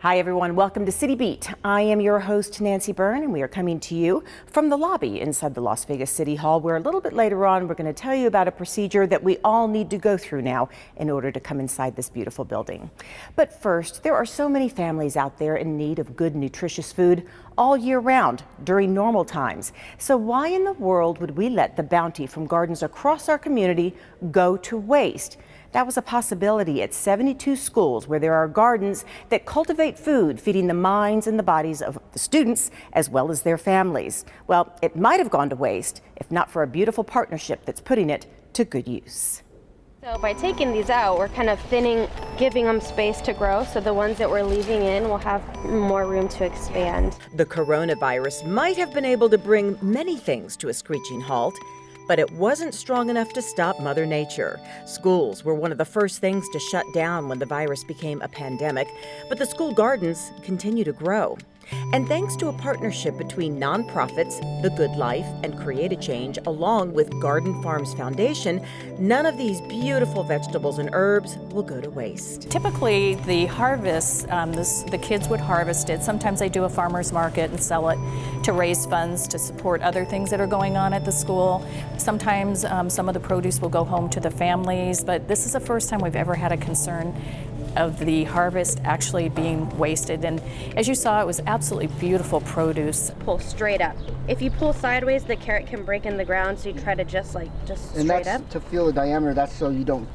Hi everyone, welcome to City Beat. I am your host Nancy BYRNE, and we are coming to you from the lobby inside the Las Vegas City Hall, where a little bit later on we're going to tell you about a procedure that we all need to go through now in order to come inside this beautiful building. But first, there are so many families out there in need of good, nutritious food all year round during normal times. So why in the world would we let the bounty from gardens across our community go to waste? That was a possibility at 72 schools where there are gardens that cultivate food, feeding the minds and the bodies of the students as well as their families. Well, it might have gone to waste if not for a beautiful partnership that's putting it to good use. So by taking these out, we're kind of giving them space to grow, so the ones that we're leaving in will have more room to expand. The coronavirus might have been able to bring many things to a screeching halt, but it wasn't strong enough to stop Mother Nature. Schools were one of the first things to shut down when the virus became a pandemic, but the school gardens continue to grow. And thanks to a partnership between nonprofits, The Good Life, and Create a Change, along with Garden Farms Foundation, none of these beautiful vegetables and herbs will go to waste. Typically, the harvest, the kids would harvest it. Sometimes they do a farmer's market and sell it to raise funds to support other things that are going on at the school. Sometimes some of the produce will go home to the families, but this is the first time we've ever had a concern of the harvest actually being wasted. And as you saw, it was absolutely beautiful produce. Pull straight up. If you pull sideways, the carrot can break in the ground, so you try to just straight up. And that's to feel the diameter, that's so you don't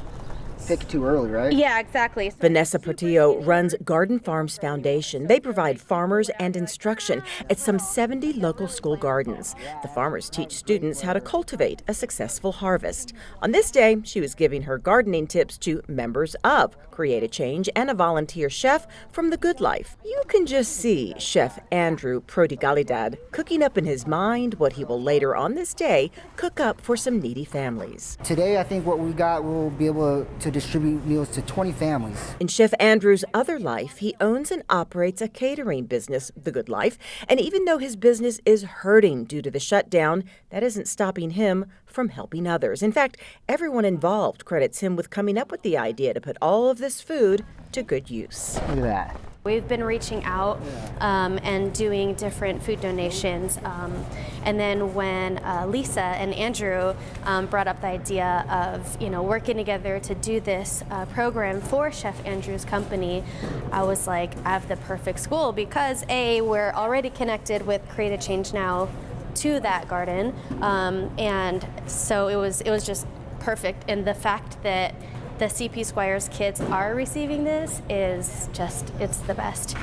pick too early, right? Yeah, exactly. Vanessa Portillo runs Garden Farms Foundation. They provide farmers and instruction at some 70 local school gardens. The farmers teach students how to cultivate a successful harvest. On this day, she was giving her gardening tips to members of Create a Change and a volunteer chef from The Good Life. You can just see Chef Andrew PRODIGALIDAD cooking up in his mind what he will later on this day cook up for some needy families. Today, I think what we got, we'll be able to distribute meals to 20 families. In Chef Andrew's other life, he owns and operates a catering business, The Good Life, and even though his business is hurting due to the shutdown, that isn't stopping him from helping others. In fact, everyone involved credits him with coming up with the idea to put all of this food to good use. Look at that. We've been reaching out and doing different food donations. And then when Lisa and Andrew brought up the idea of working together to do this program for Chef Andrew's company, I was like, I have the perfect school because A, we're already connected with Create a Change now to that garden, and so it was just perfect. And the fact that the CP Squires kids are receiving this is just, it's the best.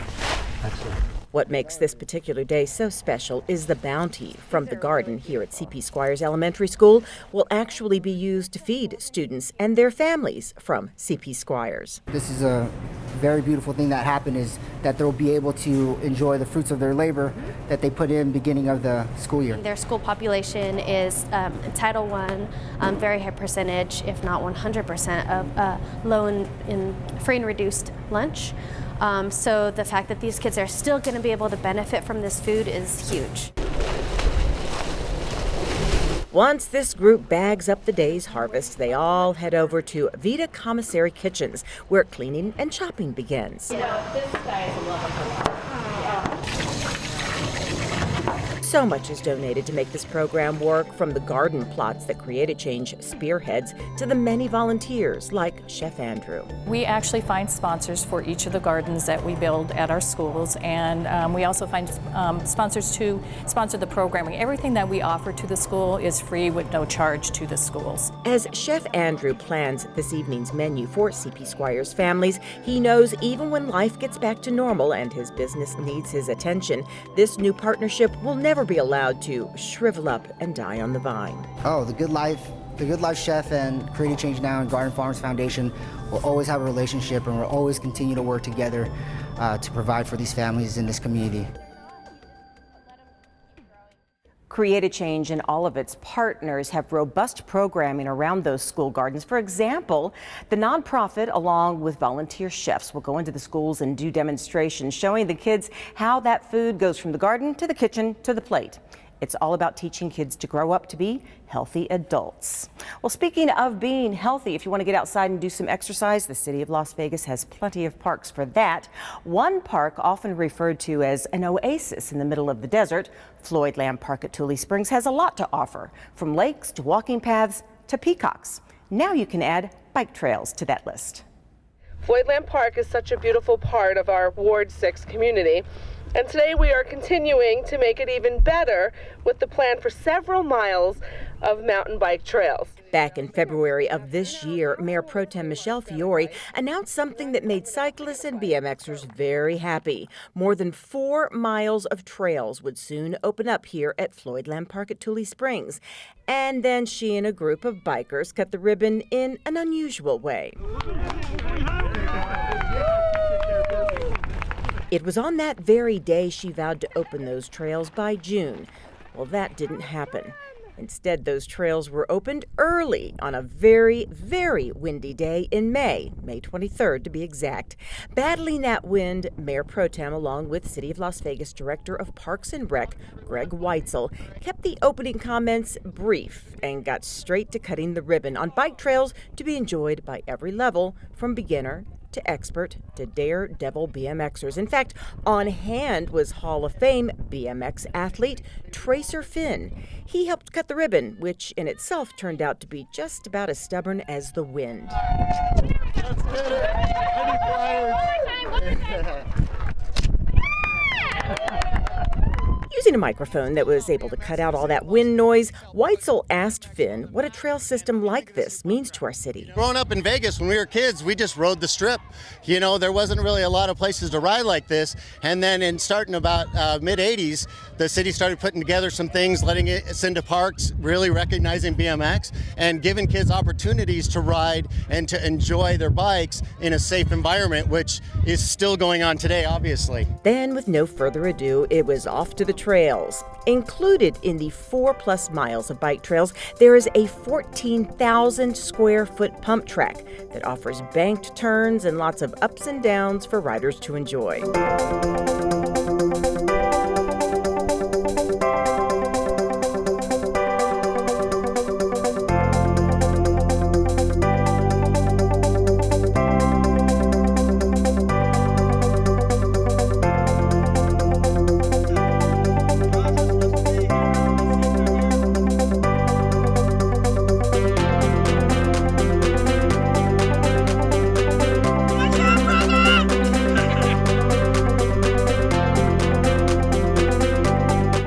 Excellent. What makes this particular day so special is the bounty from the garden here at CP Squires Elementary School will actually be used to feed students and their families from CP Squires. This is a very beautiful thing that happened, is that they'll be able to enjoy the fruits of their labor that they put in beginning of the school year. Their school population is Title I, very high percentage, if not 100% of low in free and reduced lunch. So the fact that these kids are still going to be able to benefit from this food is huge. Once this group bags up the day's harvest, they all head over to Vita Commissary Kitchens, where cleaning and chopping begins. This guy is a love. So much is donated to make this program work, from the garden plots that Create a Change spearheads to the many volunteers like Chef Andrew. We actually find sponsors for each of the gardens that we build at our schools, and we also find sponsors to sponsor the programming. Everything that we offer to the school is free with no charge to the schools. As Chef Andrew plans this evening's menu for CP Squires families, he knows even when life gets back to normal and his business needs his attention, this new partnership will never be allowed to shrivel up and die on the vine. Oh, The Good Life Chef and Create a Change Now and Garden Farms Foundation will always have a relationship, and we'll always continue to work together to provide for these families in this community. Create a Change and all of its partners have robust programming around those school gardens. For example, the nonprofit, along with volunteer chefs, will go into the schools and do demonstrations showing the kids how that food goes from the garden to the kitchen to the plate. It's all about teaching kids to grow up to be healthy adults. Well, speaking of being healthy, if you want to get outside and do some exercise, the city of Las Vegas has plenty of parks for that. One park, often referred to as an oasis in the middle of the desert, Floyd Lamb Park at Tule Springs, has a lot to offer, from lakes to walking paths to peacocks. Now you can add bike trails to that list. Floyd Lamb Park is such a beautiful part of our Ward 6 community. And today we are continuing to make it even better with the plan for several miles of mountain bike trails. Back in February of this year, Mayor Pro Tem Michele Fiore announced something that made cyclists and BMXers very happy. More than 4 miles of trails would soon open up here at Floyd Lamb Park at Tule Springs. And then she and a group of bikers cut the ribbon in an unusual way. It was on that very day she vowed to open those trails by June. Well, that didn't happen. Instead, those trails were opened early on a very, very windy day in May 23rd to be exact. Battling that wind, Mayor Pro Tem, along with City of Las Vegas Director of Parks and Rec, Greg Weitzel, kept the opening comments brief and got straight to cutting the ribbon on bike trails to be enjoyed by every level, from beginner to expert to daredevil BMXers. In fact, on hand was Hall of Fame BMX athlete Tracer Finn. He helped cut the ribbon, which in itself turned out to be just about as stubborn as the wind. Let's get it. Using a microphone that was able to cut out all that wind noise, Weitzel asked Finn what a trail system like this means to our city. Growing up in Vegas when we were kids, we just rode the strip. You know, there wasn't really a lot of places to ride like this. And then in starting about mid-'80s, the city started putting together some things, letting us into parks, really recognizing BMX and giving kids opportunities to ride and to enjoy their bikes in a safe environment, which is still going on today, obviously. Then, with no further ado, it was off to the trails. Included in the 4+ miles of bike trails, there is a 14,000 square foot pump track that offers banked turns and lots of ups and downs for riders to enjoy.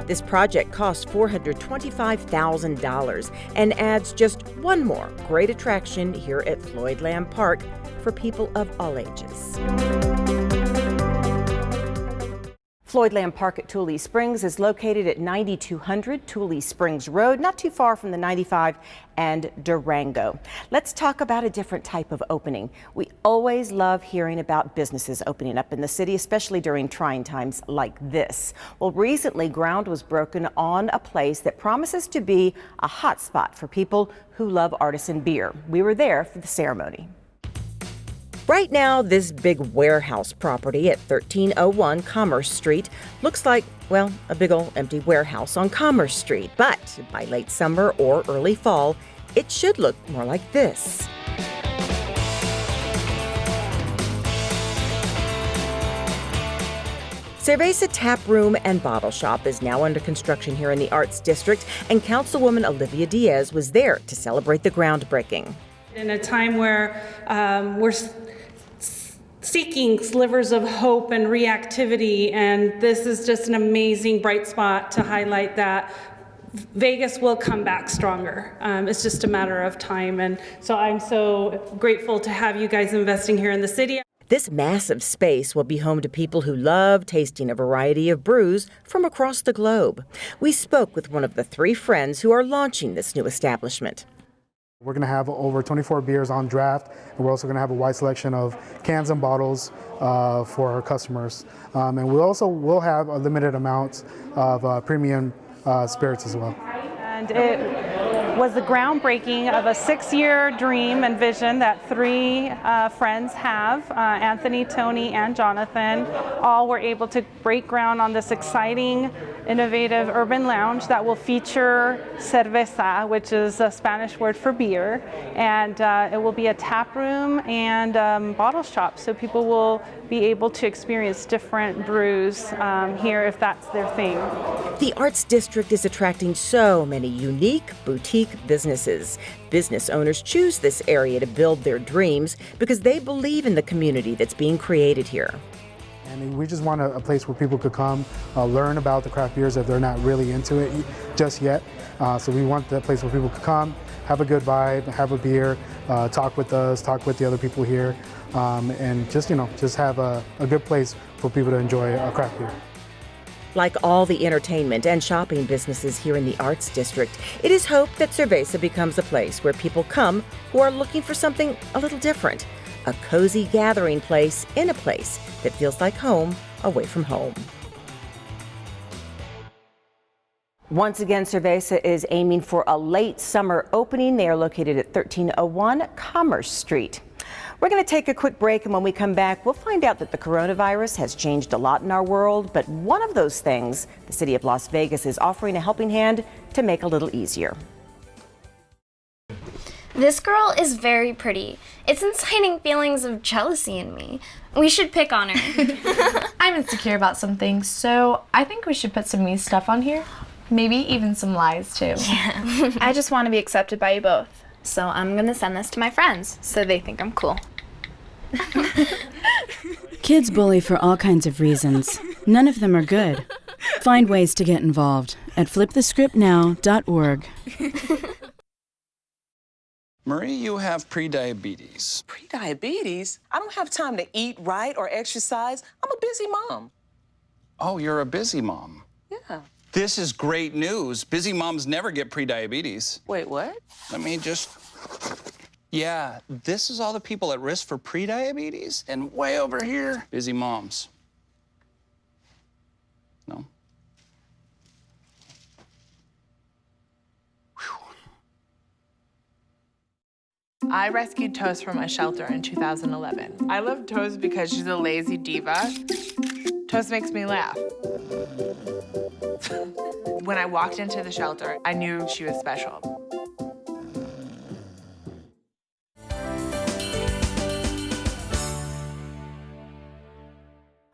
This project costs $425,000 and adds just one more great attraction here at Floyd Lamb Park for people of all ages. Floyd Lamb Park at Tule Springs is located at 9200 Tule Springs Road, not too far from the 95 and Durango. Let's talk about a different type of opening. We always love hearing about businesses opening up in the city, especially during trying times like this. Well, recently ground was broken on a place that promises to be a hot spot for people who love artisan beer. We were there for the ceremony. Right now, this big warehouse property at 1301 Commerce Street looks like, well, a big old empty warehouse on Commerce Street. But by late summer or early fall, it should look more like this. Cerveza Tap Room and Bottle Shop is now under construction here in the Arts District, and Councilwoman Olivia DIAZ was there to celebrate the groundbreaking. In a time where we're seeking slivers of hope and reactivity, and this is just an amazing bright spot to highlight that Vegas will come back stronger. It's just a matter of time, and so I'm so grateful to have you guys investing here in the city. This massive space will be home to people who love tasting a variety of brews from across the globe. We spoke with one of the 3 friends who are launching this new establishment. We're going to have over 24 beers on draft, and we're also going to have a wide selection of cans and bottles for our customers. And we also will have a limited amount of premium spirits as well. And it was the groundbreaking of a 6-year dream and vision that 3 friends have. Anthony, Tony, and Jonathan all were able to break ground on this exciting, innovative urban lounge that will feature cerveza, which is a Spanish word for beer, and it will be a tap room and bottle shop, so people will be able to experience different brews here if that's their thing. The Arts District is attracting so many unique boutique businesses. Business owners choose this area to build their dreams because they believe in the community that's being created here. And we just want a place where people could come, learn about the craft beers if they're not really into it just yet. So we want that place where people could come, have a good vibe, have a beer, talk with us, talk with the other people here, and just have a good place for people to enjoy craft beer. Like all the entertainment and shopping businesses here in the Arts District, it is hoped that Cerveza becomes a place where people come who are looking for something a little different. A cozy gathering place in a place that feels like home away from home. Once again, Cerveza is aiming for a late summer opening. They are located at 1301 Commerce Street. We're going to take a quick break, and when we come back, we'll find out that the coronavirus has changed a lot in our world, but one of those things, the city of Las Vegas is offering a helping hand to make a little easier. This girl is very pretty. It's inciting feelings of jealousy in me. We should pick on her. I'm insecure about some things, so I think we should put some me stuff on here. Maybe even some lies, too. Yeah. I just want to be accepted by you both. So I'm going to send this to my friends so they think I'm cool. Kids bully for all kinds of reasons. None of them are good. Find ways to get involved at flipthescriptnow.org. Marie, you have prediabetes. Prediabetes? I don't have time to eat right or exercise. I'm a busy mom. Oh, you're a busy mom. Yeah. This is great news. Busy moms never get prediabetes. Wait, what? Let me just... Yeah, this is all the people at risk for prediabetes, and way over here, busy moms. No? I rescued Toast from a shelter in 2011. I love Toast because she's a lazy diva. Toast makes me laugh. When I walked into the shelter, I knew she was special.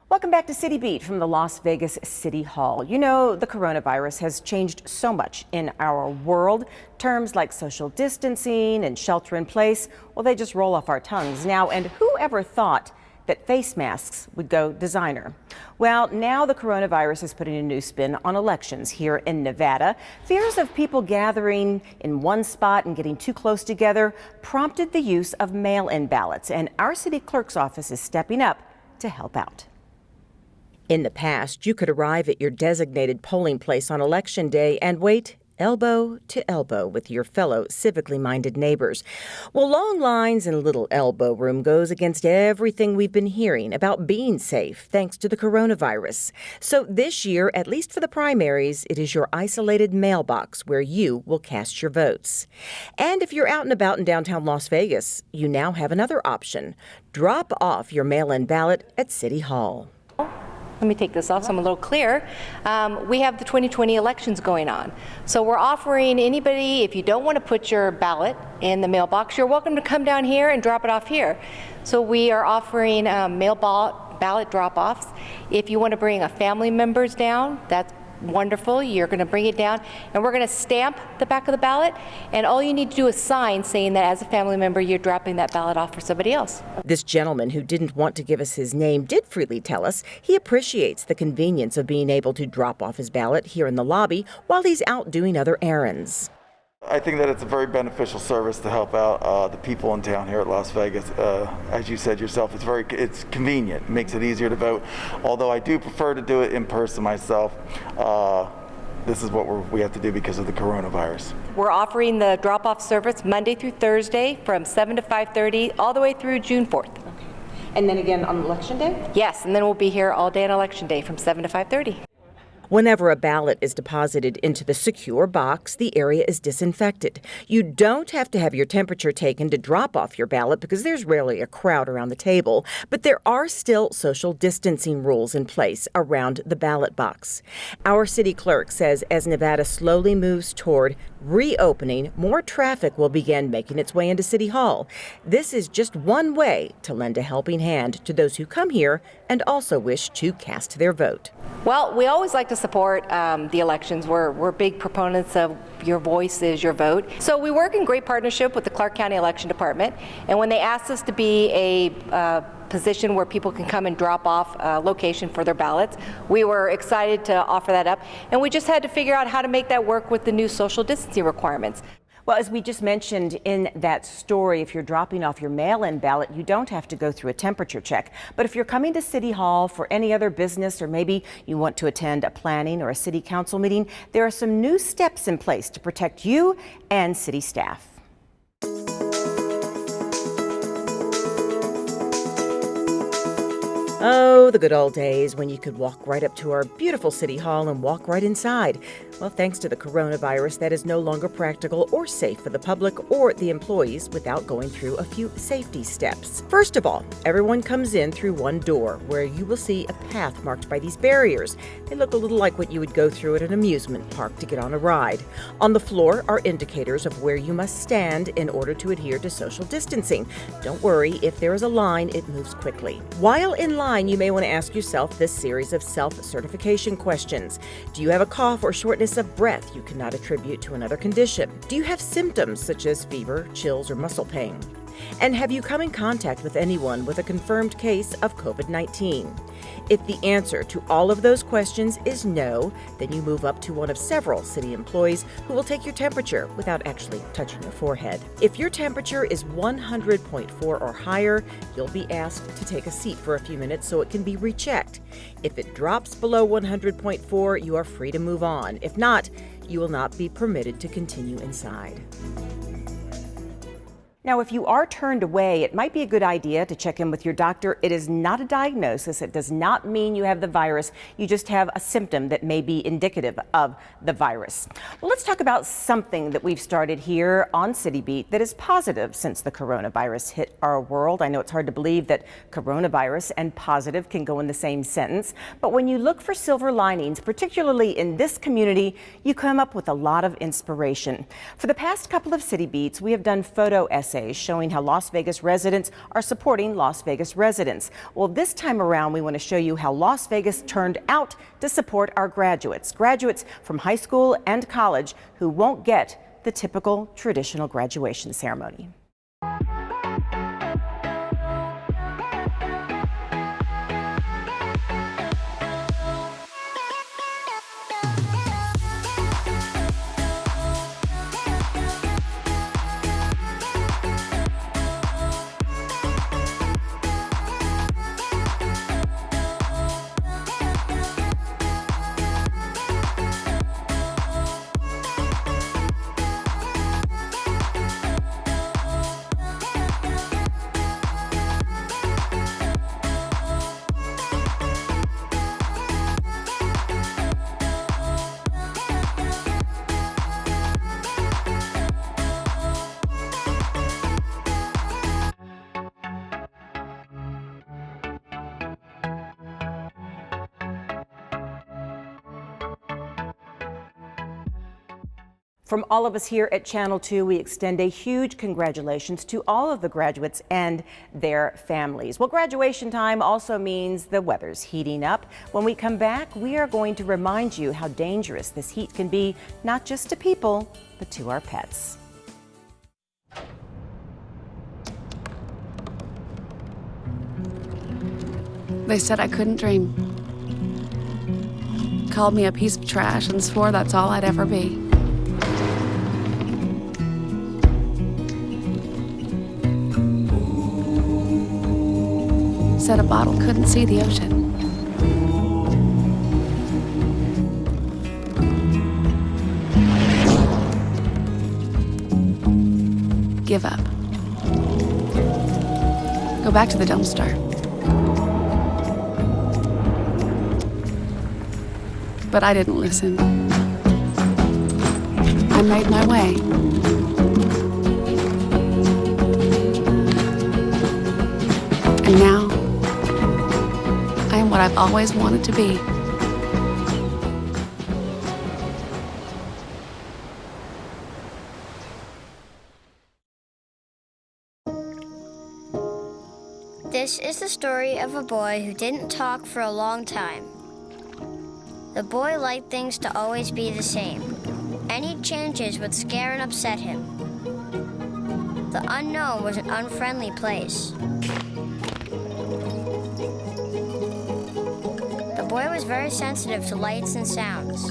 Welcome back to City Beat from the Las Vegas City Hall. You know, the coronavirus has changed so much in our world. Terms like social distancing and shelter in place, well, they just roll off our tongues now. And who ever thought that face masks would go designer? Well, now the coronavirus is putting a new spin on elections here in Nevada. Fears of people gathering in one spot and getting too close together prompted the use of mail-in ballots, and our city clerk's office is stepping up to help out. In the past, you could arrive at your designated polling place on Election Day and wait elbow to elbow with your fellow civically minded neighbors. Well, long lines and little elbow room goes against everything we've been hearing about being safe thanks to the coronavirus. So this year, at least for the primaries, it is your isolated mailbox where you will cast your votes. And if you're out and about in downtown Las Vegas, you now have another option. Drop off your mail-in ballot at City Hall. Let me take this off so I'm a little clear. We have the 2020 elections going on. So we're offering anybody, if you don't want to put your ballot in the mailbox, you're welcome to come down here and drop it off here. So we are offering ballot drop-offs. If you want to bring a family members down, that's wonderful. You're going to bring it down, and we're going to stamp the back of the ballot, and all you need to do is sign saying that as a family member you're dropping that ballot off for somebody else. This gentleman, who didn't want to give us his name, did freely tell us he appreciates the convenience of being able to drop off his ballot here in the lobby while he's out doing other errands. I think that it's a very beneficial service to help out the people in town here at Las Vegas. As you said yourself, it's convenient, it makes it easier to vote. Although I do prefer to do it in person myself. This is what we have to do because of the coronavirus. We're offering the drop-off service Monday through Thursday from 7 to 5:30 all the way through June 4th. Okay. And then again on Election Day? Yes, and then we'll be here all day on Election Day from 7 to 5:30. Whenever a ballot is deposited into the secure box, the area is disinfected. You don't have to have your temperature taken to drop off your ballot because there's rarely a crowd around the table, but there are still social distancing rules in place around the ballot box. Our city clerk says as Nevada slowly moves toward reopening, more traffic will begin making its way into City Hall. This is just one way to lend a helping hand to those who come here and also wish to cast their vote. Well, we always like to support the elections. We're big proponents of your voice is your vote. So we work in great partnership with the Clark County Election Department, and when they asked us to be a position where people can come and drop off a location for their ballots, we were excited to offer that up, and we just had to figure out how to make that work with the new social distancing requirements. Well, as we just mentioned in that story, if you're dropping off your mail-in ballot, you don't have to go through a temperature check. But if you're coming to City Hall for any other business, or maybe you want to attend a planning or a city council meeting, there are some new steps in place to protect you and city staff. Oh, the good old days when you could walk right up to our beautiful City Hall and walk right inside. Well, thanks to the coronavirus, that is no longer practical or safe for the public or the employees without going through a few safety steps. First of all, everyone comes in through one door where you will see a path marked by these barriers. They look a little like what you would go through at an amusement park to get on a ride. On the floor are indicators of where you must stand in order to adhere to social distancing. Don't worry, if there is a line, it moves quickly. While in line, you may want to ask yourself this series of self-certification questions. Do you have a cough or shortness of breath you cannot attribute to another condition? Do you have symptoms such as fever, chills, or muscle pain? And have you come in contact with anyone with a confirmed case of COVID-19? If the answer to all of those questions is no, then you move up to one of several city employees who will take your temperature without actually touching your forehead. If your temperature is 100.4 or higher, you'll be asked to take a seat for a few minutes so it can be rechecked. If it drops below 100.4, you are free to move on. If not, you will not be permitted to continue inside. Now, if you are turned away, it might be a good idea to check in with your doctor. It is not a diagnosis. It does not mean you have the virus. You just have a symptom that may be indicative of the virus. Well, let's talk about something that we've started here on City Beat that is positive since the coronavirus hit our world. I know it's hard to believe that coronavirus and positive can go in the same sentence, but when you look for silver linings, particularly in this community, you come up with a lot of inspiration. For the past couple of City Beats, we have done photo essays showing how Las Vegas residents are supporting Las Vegas residents. Well, this time around, we want to show you how Las Vegas turned out to support our graduates from high school and college who won't get the typical traditional graduation ceremony. From all of us here at Channel 2, we extend a huge congratulations to all of the graduates and their families. Well, graduation time also means the weather's heating up. When we come back, we are going to remind you how dangerous this heat can be, not just to people, but to our pets. They said I couldn't dream. Called me a piece of trash and swore that's all I'd ever be. Said a bottle couldn't see the ocean. Give up. Go back to the dumpster. but I didn't listen. I made my way. And now, I am what I've always wanted to be. This is the story of a boy who didn't talk for a long time. The boy liked things to always be the same. Any changes would scare and upset him. The unknown was an unfriendly place. The boy was very sensitive to lights and sounds.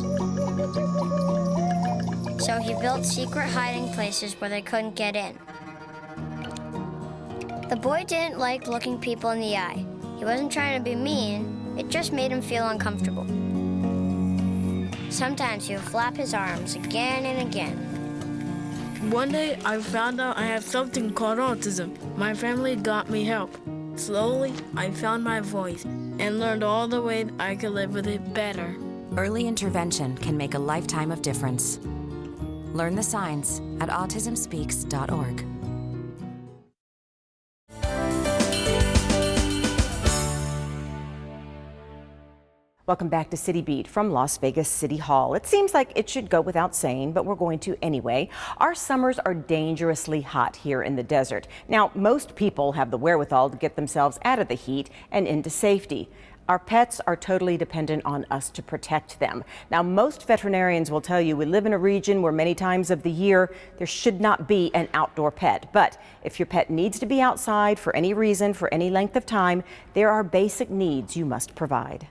So he built secret hiding places where they couldn't get in. The boy didn't like looking people in the eye. He wasn't trying to be mean, it just made him feel uncomfortable. Sometimes he would flap his arms again and again. One day I found out I have something called autism. My family got me help. Slowly, I found my voice and learned all the ways I could live with it better. Early intervention can make a lifetime of difference. Learn the signs at autismspeaks.org. Welcome back to City Beat from Las Vegas City Hall. It seems like it should go without saying, but we're going to anyway. Our summers are dangerously hot here in the desert. Now, most people have the wherewithal to get themselves out of the heat and into safety. Our pets are totally dependent on us to protect them. Now, most veterinarians will tell you we live in a region where many times of the year there should not be an outdoor pet. But if your pet needs to be outside for any reason, for any length of time, there are basic needs you must provide.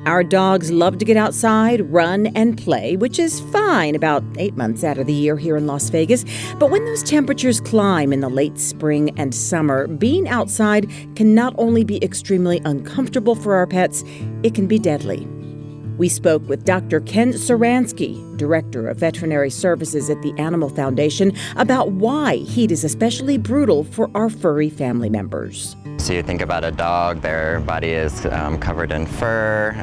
Our dogs love to get outside, run, and play, which is fine about 8 months out of the year here in Las Vegas. But when those temperatures climb in the late spring and summer, being outside can not only be extremely uncomfortable for our pets, it can be deadly. We spoke with Dr. Ken Saransky, Director of Veterinary Services at the Animal Foundation, about why heat is especially brutal for our furry family members. So you think about a dog, their body is covered in fur,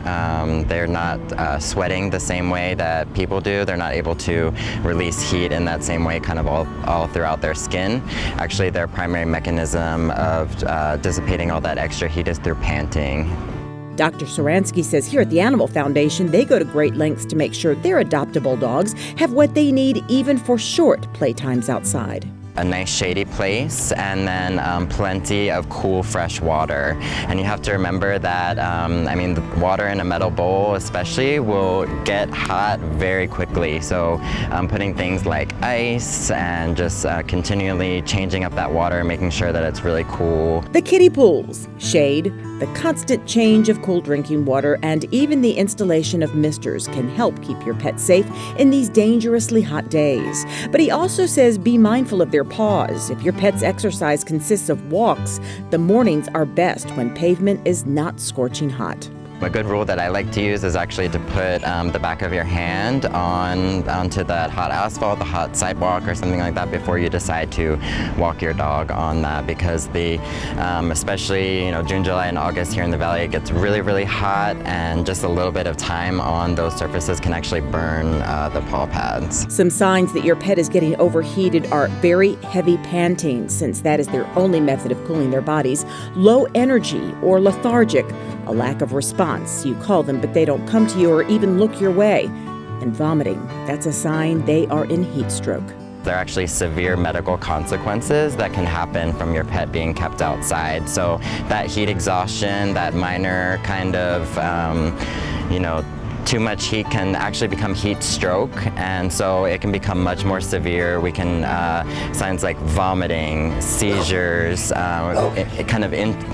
they're not sweating the same way that people do, they're not able to release heat in that same way kind of all throughout their skin. Actually, their primary mechanism of dissipating all that extra heat is through panting. Dr. Saransky says here at the Animal Foundation, they go to great lengths to make sure their adoptable dogs have what they need even for short playtimes outside. A nice shady place, and then plenty of cool, fresh water. And you have to remember that, I mean, the water in a metal bowl especially will get hot very quickly. So putting things like ice and just continually changing up that water, making sure that it's really cool. The kiddie pools, shade, the constant change of cool drinking water, and even the installation of misters can help keep your pet safe in these dangerously hot days. But he also says be mindful of their paws. If your pet's exercise consists of walks, the mornings are best when pavement is not scorching hot. A good rule that I like to use is actually to put the back of your hand onto that hot asphalt, the hot sidewalk or something like that before you decide to walk your dog on that, because especially June, July, and August here in the valley, it gets really, really hot, and just a little bit of time on those surfaces can actually burn the paw pads. Some signs that your pet is getting overheated are very heavy panting, since that is their only method of cooling their bodies, low energy or lethargic, a lack of response. You call them, but they don't come to you or even look your way. And vomiting, that's a sign they are in heat stroke. There are actually severe medical consequences that can happen from your pet being kept outside. So that heat exhaustion, that minor kind of, too much heat can actually become heat stroke, and so it can become much more severe. We can, signs like vomiting, seizures,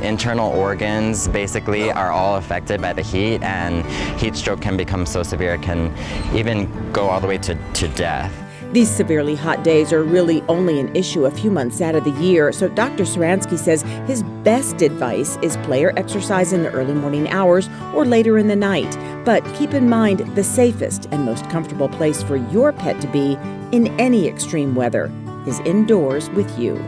internal organs basically are all affected by the heat, and heat stroke can become so severe it can even go all the way to death. These severely hot days are really only an issue a few months out of the year, so Dr. Saransky says his best advice is play or exercise in the early morning hours or later in the night. But keep in mind, the safest and most comfortable place for your pet to be in any extreme weather is indoors with you.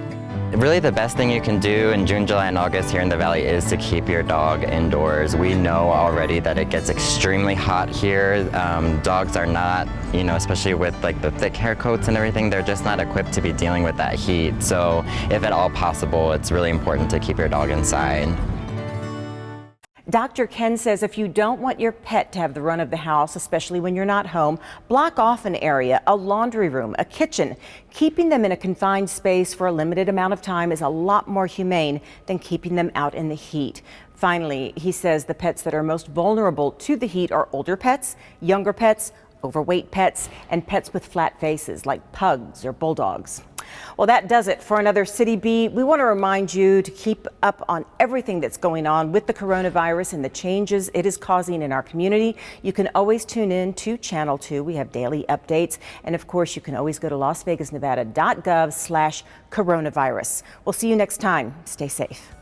Really the best thing you can do in June, July, and August here in the Valley is to keep your dog indoors. We know already that it gets extremely hot here. Dogs are not, especially with like the thick hair coats and everything, they're just not equipped to be dealing with that heat. So if at all possible, it's really important to keep your dog inside. Dr. Ken says if you don't want your pet to have the run of the house, especially when you're not home, block off an area, a laundry room, a kitchen. Keeping them in a confined space for a limited amount of time is a lot more humane than keeping them out in the heat. Finally, he says the pets that are most vulnerable to the heat are older pets, younger pets, overweight pets, and pets with flat faces like pugs or bulldogs. Well, that does it for another City Beat. We want to remind you to keep up on everything that's going on with the coronavirus and the changes it is causing in our community. You can always tune in to Channel 2. We have daily updates. And of course, you can always go to LasVegasNevada.gov/coronavirus. We'll see you next time. Stay safe.